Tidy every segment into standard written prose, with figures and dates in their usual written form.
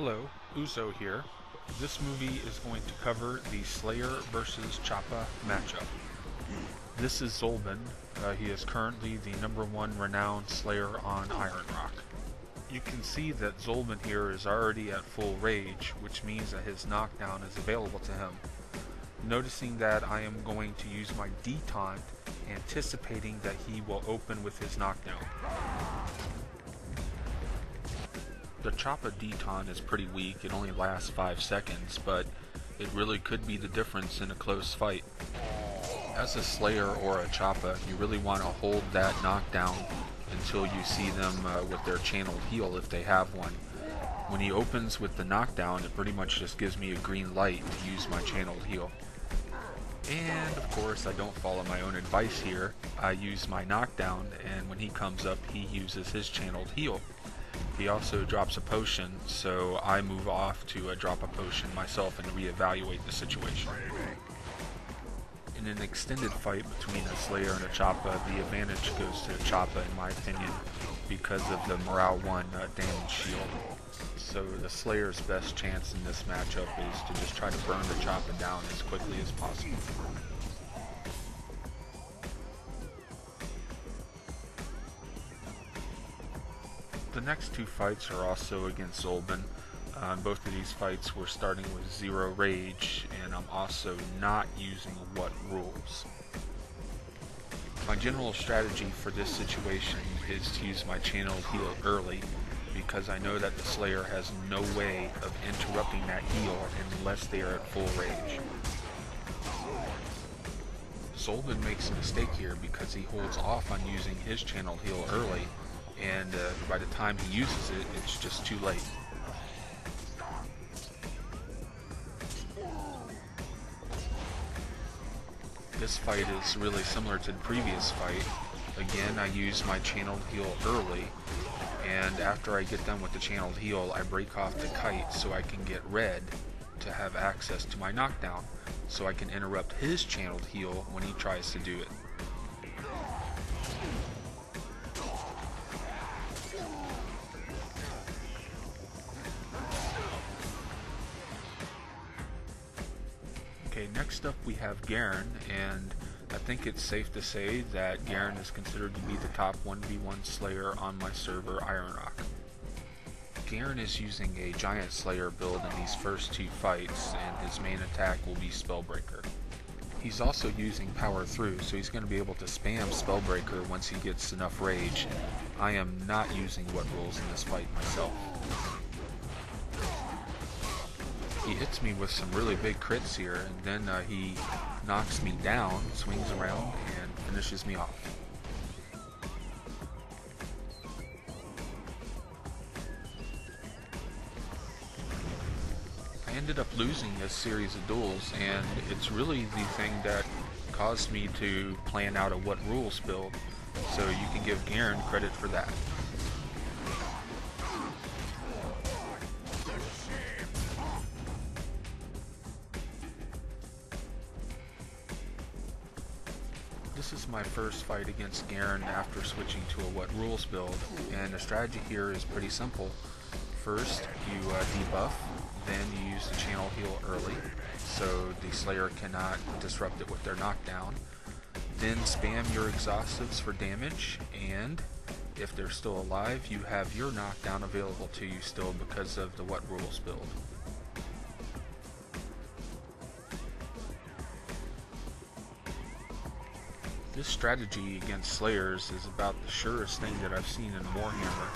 Hello, Uzo here. This movie is going to cover the Slayer versus Choppa matchup. This is Zolban. He is currently the #1 renowned Slayer on Iron Rock. You can see that Zolban here is already at full rage, which means that his knockdown is available to him. Noticing that I am going to use my detaunt, anticipating that he will open with his knockdown. The Choppa detaunt is pretty weak, it only lasts 5 seconds, but it really could be the difference in a close fight. As a Slayer or a Choppa, you really want to hold that knockdown until you see them with their channeled heal if they have one. When he opens with the knockdown, it pretty much just gives me a green light to use my channeled heal. And of course I don't follow my own advice here. I use my knockdown, and when he comes up he uses his channeled heal. He also drops a potion, so I move off to drop a potion myself and reevaluate the situation. In an extended fight between a Slayer and a Choppa, the advantage goes to Choppa in my opinion because of the Morale 1 damage shield. So the Slayer's best chance in this matchup is to just try to burn the Choppa down as quickly as possible. The next two fights are also against Zolban. Both of these fights we're starting with 0 rage, and I'm also not using what rules. My general strategy for this situation is to use my channeled heal early, because I know that the Slayer has no way of interrupting that heal unless they are at full rage. Zolban makes a mistake here because he holds off on using his channeled heal early, and by the time he uses it, it's just too late. This fight is really similar to the previous fight. Again, I use my channeled heal early, and after I get done with the channeled heal, I break off the kite so I can get red to have access to my knockdown, so I can interrupt his channeled heal when he tries to do it. Okay, next up we have Garen, and I think it's safe to say that Garen is considered to be the top 1v1 Slayer on my server, Iron Rock. Garen is using a Giant Slayer build in these first two fights, and his main attack will be Spellbreaker. He's also using Power Through, so he's going to be able to spam Spellbreaker once he gets enough rage. I am not using what rules in this fight myself. He hits me with some really big crits here, and then he knocks me down, swings around, and finishes me off. I ended up losing this series of duels, and it's really the thing that caused me to plan out a what rules build, so you can give Garen credit for that. This is my first fight against Garen after switching to a what rules build, and the strategy here is pretty simple. First, you debuff, then you use the channel heal early, so the Slayer cannot disrupt it with their knockdown. Then spam your exhaustives for damage, and if they're still alive, you have your knockdown available to you still because of the what rules build. This strategy against Slayers is about the surest thing that I've seen in Warhammer.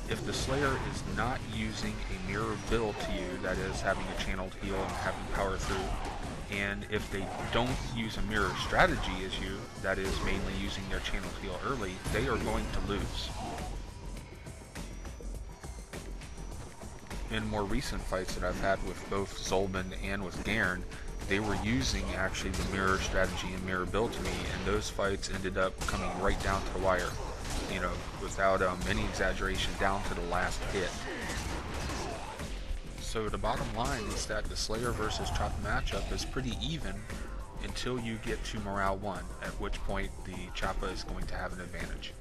If the Slayer is not using a mirror build to you, that is having a channeled heal and having Power Through, and if they don't use a mirror strategy as you, that is mainly using their channeled heal early, they are going to lose. In more recent fights that I've had with both Zolban and with Garen, they were using actually the mirror strategy and mirror build to me, and those fights ended up coming right down to the wire, you know, without any exaggeration, down to the last hit. So the bottom line is that the Slayer versus Choppa matchup is pretty even until you get to Morale 1, at which point the Choppa is going to have an advantage.